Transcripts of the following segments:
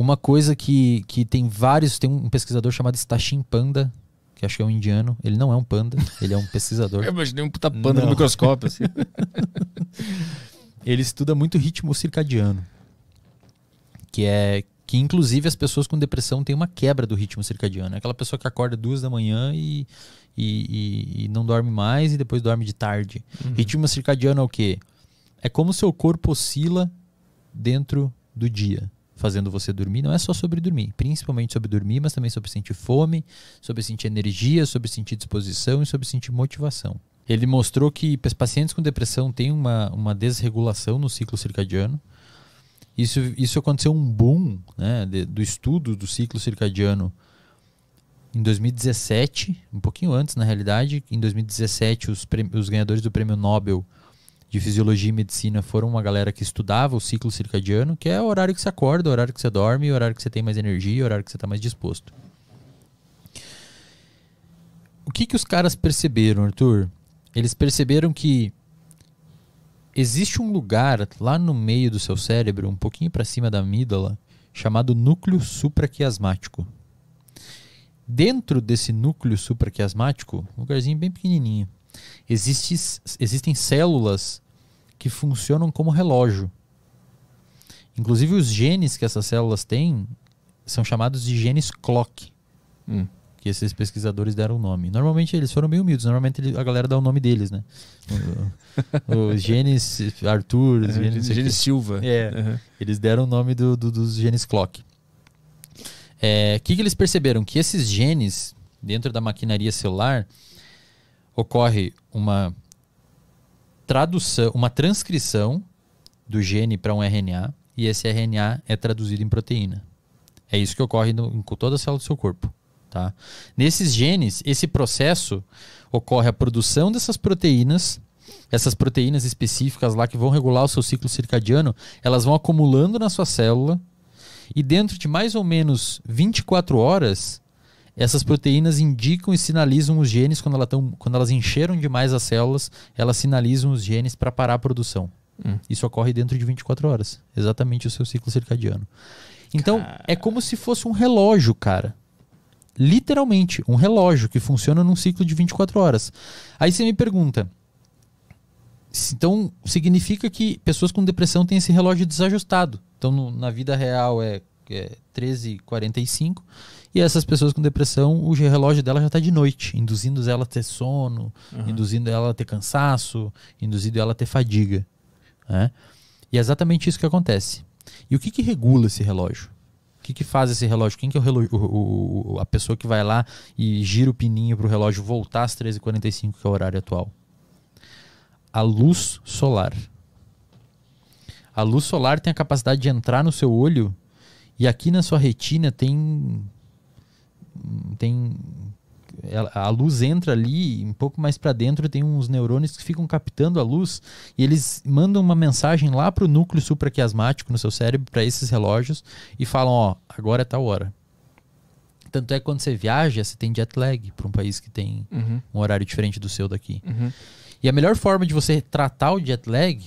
Uma coisa que tem vários... Tem um pesquisador chamado Stachin Panda, que acho que é um indiano. Ele não é um panda, ele é um pesquisador. Eu imaginei um puta panda no microscópio, assim. Ele estuda muito ritmo circadiano. Que inclusive as pessoas com depressão têm uma quebra do ritmo circadiano. É aquela pessoa que acorda 2 da manhã e não dorme mais e depois dorme de tarde. Ritmo circadiano é o quê? É como o seu corpo oscila dentro do dia, fazendo você dormir. Não é só sobre dormir, principalmente sobre dormir, mas também sobre sentir fome, sobre sentir energia, sobre sentir disposição e sobre sentir motivação. Ele mostrou que pacientes com depressão têm uma desregulação no ciclo circadiano. Isso aconteceu um boom, né, do estudo do ciclo circadiano em 2017, um pouquinho antes na realidade. Em 2017 os ganhadores do Prêmio Nobel de Fisiologia e Medicina foram uma galera que estudava o ciclo circadiano, que é o horário que você acorda, o horário que você dorme, o horário que você tem mais energia, o horário que você está mais disposto. O que os caras perceberam, Arthur? Eles perceberam que existe um lugar lá no meio do seu cérebro, um pouquinho para cima da amígdala, chamado núcleo supraquiasmático. Dentro desse núcleo supraquiasmático, um lugarzinho bem pequenininho, existem células que funcionam como relógio. Inclusive os genes que essas células têm são chamados de genes clock, que esses pesquisadores deram o nome. Normalmente eles foram meio humildes, normalmente a galera dá o nome deles, né? Os genes Arthur, os genes Silva. Eles deram o nome dos genes clock. Que eles perceberam? Que esses genes, dentro da maquinaria celular, ocorre uma transcrição do gene para um RNA, e esse RNA é traduzido em proteína. É isso que ocorre em toda a célula do seu corpo. Tá? Nesses genes, esse processo ocorre a produção dessas proteínas, essas proteínas específicas lá que vão regular o seu ciclo circadiano, elas vão acumulando na sua célula, e dentro de mais ou menos 24 horas, essas proteínas indicam e sinalizam os genes. Quando elas encheram demais as células, elas sinalizam os genes para parar a produção. Isso ocorre dentro de 24 horas. Exatamente o seu ciclo circadiano. Então, é como se fosse um relógio, cara. Literalmente, um relógio que funciona num ciclo de 24 horas. Aí você me pergunta, então significa que pessoas com depressão têm esse relógio desajustado. Então, na vida real é 13h45, e essas pessoas com depressão, o relógio dela já está de noite, induzindo ela a ter sono, induzindo ela a ter cansaço, induzindo ela a ter fadiga. Né? E é exatamente isso que acontece. E o que regula esse relógio? O que faz esse relógio? Quem que é o relógio, a pessoa que vai lá e gira o pininho para o relógio voltar às 13h45, que é o horário atual? A luz solar. A luz solar tem a capacidade de entrar no seu olho, e aqui na sua retina a luz entra ali, um pouco mais para dentro tem uns neurônios que ficam captando a luz, e eles mandam uma mensagem lá para o núcleo supraquiasmático no seu cérebro, para esses relógios, e falam, agora é tal hora. Tanto é que quando você viaja, você tem jet lag para um país que tem um horário diferente do seu daqui. E a melhor forma de você tratar o jet lag,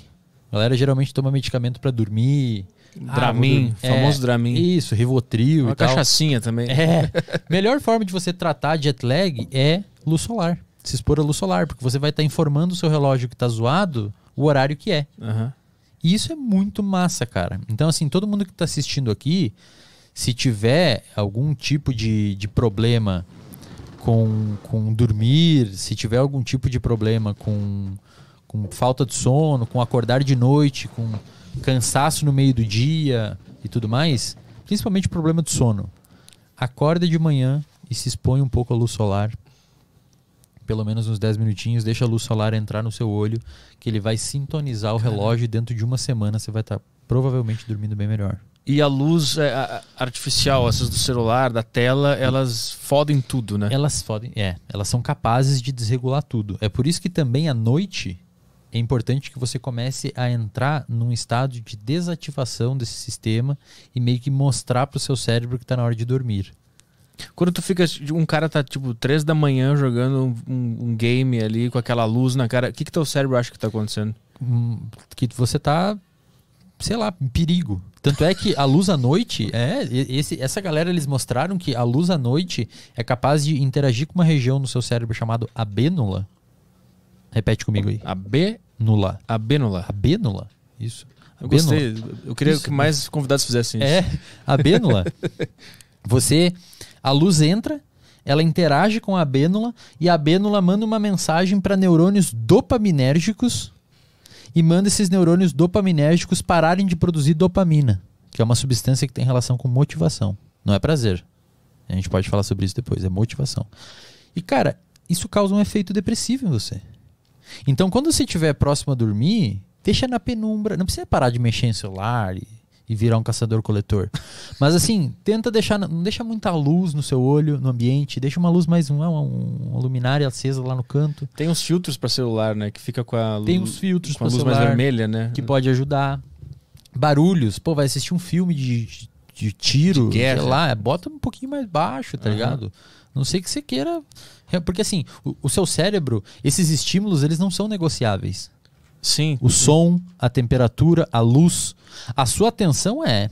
a galera geralmente toma medicamento para dormir, Dramin, famoso Dramin. Isso, Rivotril e tal. Uma cachaçinha também. Melhor forma de você tratar jet lag é luz solar. Se expor à luz solar, porque você vai estar informando o seu relógio que está zoado o horário que é. E isso é muito massa, cara. Então, assim, todo mundo que está assistindo aqui, se tiver algum tipo de problema com dormir, se tiver algum tipo de problema com falta de sono, com acordar de noite, com cansaço no meio do dia e tudo mais, principalmente problema de sono, acorda de manhã e se expõe um pouco à luz solar, pelo menos uns 10 minutinhos, deixa a luz solar entrar no seu olho, que ele vai sintonizar o relógio, e dentro de uma semana você vai estar provavelmente dormindo bem melhor. E a luz artificial, essas do celular, da tela, elas fodem tudo, né? Elas fodem, elas são capazes de desregular tudo. É por isso que também à noite é importante que você comece a entrar num estado de desativação desse sistema e meio que mostrar pro seu cérebro que está na hora de dormir. Quando tu fica, um cara tá tipo 3 da manhã jogando um game ali com aquela luz na cara, o que teu cérebro acha que tá acontecendo? Que você tá, sei lá, em perigo. Tanto é que a luz à noite, essa galera, eles mostraram que a luz à noite é capaz de interagir com uma região no seu cérebro chamado abênula. Repete comigo aí. Abênula. Abênula? Isso. Eu gostei. Eu queria que mais convidados fizessem isso. Abênula. A luz entra, ela interage com a abênula e a abênula manda uma mensagem para neurônios dopaminérgicos e manda esses neurônios dopaminérgicos pararem de produzir dopamina, que é uma substância que tem relação com motivação. Não é prazer. A gente pode falar sobre isso depois, é motivação. E, cara, isso causa um efeito depressivo em você. Então, quando você estiver próximo a dormir, deixa na penumbra. Não precisa parar de mexer em celular e virar um caçador-coletor. Mas assim, tenta deixar, não deixa muita luz no seu olho, no ambiente. Deixa uma luz mais, uma luminária acesa lá no canto. Tem uns filtros para celular, né? Que fica com a luz, tem uns filtros com a luz mais vermelha, né? Que pode ajudar. Barulhos. Pô, vai assistir um filme de tiro, de guerra. Sei lá, bota um pouquinho mais baixo, tá ligado? Não sei que você queira... Porque assim, o seu cérebro, esses estímulos, eles não são negociáveis. Sim. O som, a temperatura, a luz. A sua atenção é...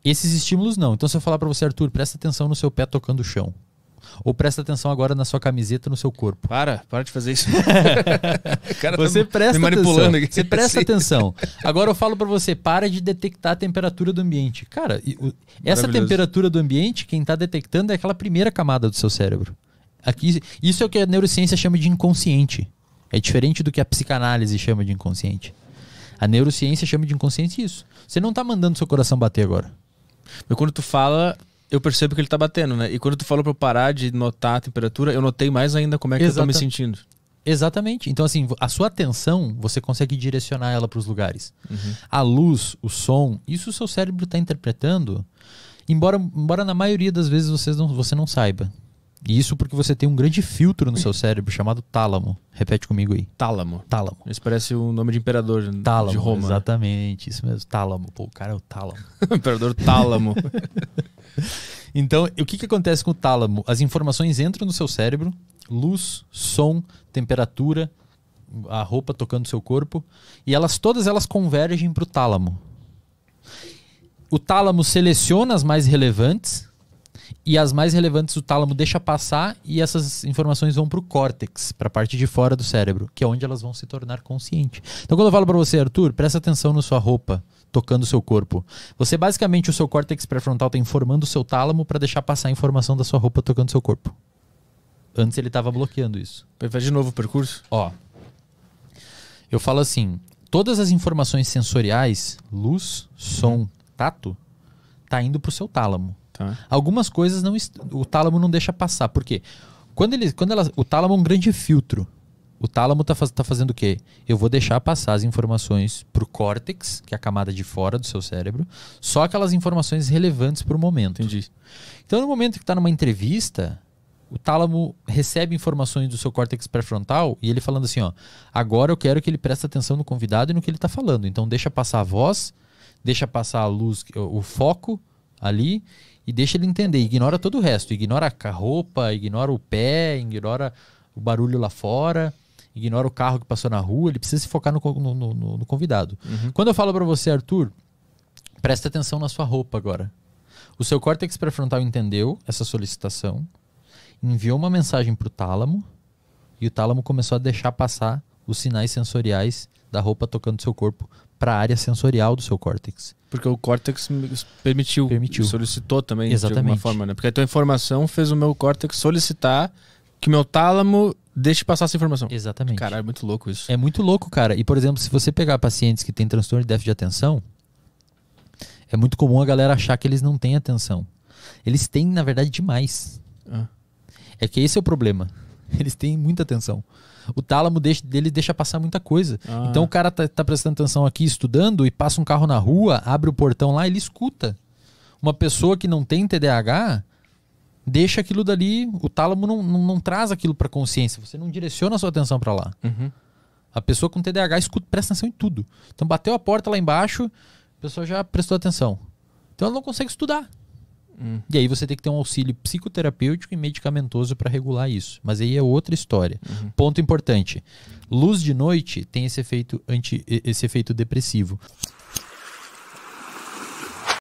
Esses estímulos não. Então se eu falar pra você, Arthur, presta atenção no seu pé tocando o chão. Ou presta atenção agora na sua camiseta, no seu corpo. Para de fazer isso. Cara, você presta me manipulando atenção. Aqui. Você presta atenção. Agora eu falo pra você, para de detectar a temperatura do ambiente. Cara, essa temperatura do ambiente, quem tá detectando é aquela primeira camada do seu cérebro. Aqui, isso é o que a neurociência chama de inconsciente. É diferente do que a psicanálise chama de inconsciente. A neurociência chama de inconsciente isso. Você não tá mandando seu coração bater agora. Mas quando tu fala, eu percebo que ele tá batendo, né? E quando tu falou pra eu parar de notar a temperatura, eu notei mais ainda como é que eu tô me sentindo. Exatamente. Então assim, a sua atenção, você consegue direcionar ela pros lugares. A luz, o som, isso o seu cérebro tá interpretando, embora na maioria das vezes você não saiba. E isso porque você tem um grande filtro no seu cérebro chamado tálamo. Repete comigo aí. Tálamo. Tálamo. Isso parece o nome de imperador de Roma. Exatamente, isso mesmo. Tálamo. Pô, o cara é o tálamo. Imperador Tálamo. Então, o que acontece com o tálamo? As informações entram no seu cérebro, luz, som, temperatura, a roupa tocando o seu corpo, e todas elas convergem para o tálamo. O tálamo seleciona as mais relevantes, e as mais relevantes o tálamo deixa passar e essas informações vão para o córtex, para a parte de fora do cérebro, que é onde elas vão se tornar conscientes. Então quando eu falo para você, Arthur, presta atenção na sua roupa, tocando o seu corpo. Você basicamente, o seu córtex pré-frontal está informando o seu tálamo para deixar passar a informação da sua roupa tocando o seu corpo. Antes ele estava bloqueando isso. Faz de novo o percurso? Ó, eu falo assim, todas as informações sensoriais, luz, som, tato, tá indo para o seu tálamo. Algumas coisas o tálamo não deixa passar. Por quê? O tálamo é um grande filtro. O tálamo tá fazendo o quê? Eu vou deixar passar as informações pro córtex, que é a camada de fora do seu cérebro, só aquelas informações relevantes pro momento. Entendi. Então, no momento que tá numa entrevista, o tálamo recebe informações do seu córtex pré-frontal e ele falando assim, ó, agora eu quero que ele preste atenção no convidado e no que ele tá falando. Então, deixa passar a voz, deixa passar a luz, o foco ali, e deixa ele entender, ignora todo o resto, ignora a roupa, ignora o pé, ignora o barulho lá fora, ignora o carro que passou na rua, ele precisa se focar no convidado. Quando eu falo para você, Arthur, presta atenção na sua roupa agora. O seu córtex pré-frontal entendeu essa solicitação, enviou uma mensagem para o tálamo, e o tálamo começou a deixar passar os sinais sensoriais da roupa tocando seu corpo para a área sensorial do seu córtex. Porque o córtex permitiu. Solicitou também. Exatamente. De alguma forma, né? Porque a tua informação fez o meu córtex solicitar que o meu tálamo deixe passar essa informação. Exatamente. Caralho, é muito louco isso. É muito louco, cara. E, por exemplo, se você pegar pacientes que têm transtorno de déficit de atenção, é muito comum a galera achar que eles não têm atenção. Eles têm, na verdade, demais. É que esse é o problema. Eles têm muita atenção. O tálamo dele deixa passar muita coisa. Então o cara tá prestando atenção aqui, estudando, e passa um carro na rua, abre o portão lá, ele escuta. Uma pessoa que não tem TDAH deixa aquilo dali, o tálamo não traz aquilo para consciência, você não direciona a sua atenção para lá. A pessoa com TDAH escuta, presta atenção em tudo. Então bateu a porta lá embaixo, a pessoa já prestou atenção. Então ela não consegue estudar. E aí você tem que ter um auxílio psicoterapêutico e medicamentoso para regular isso. Mas aí é outra história. Ponto importante. Luz de noite tem esse efeito depressivo.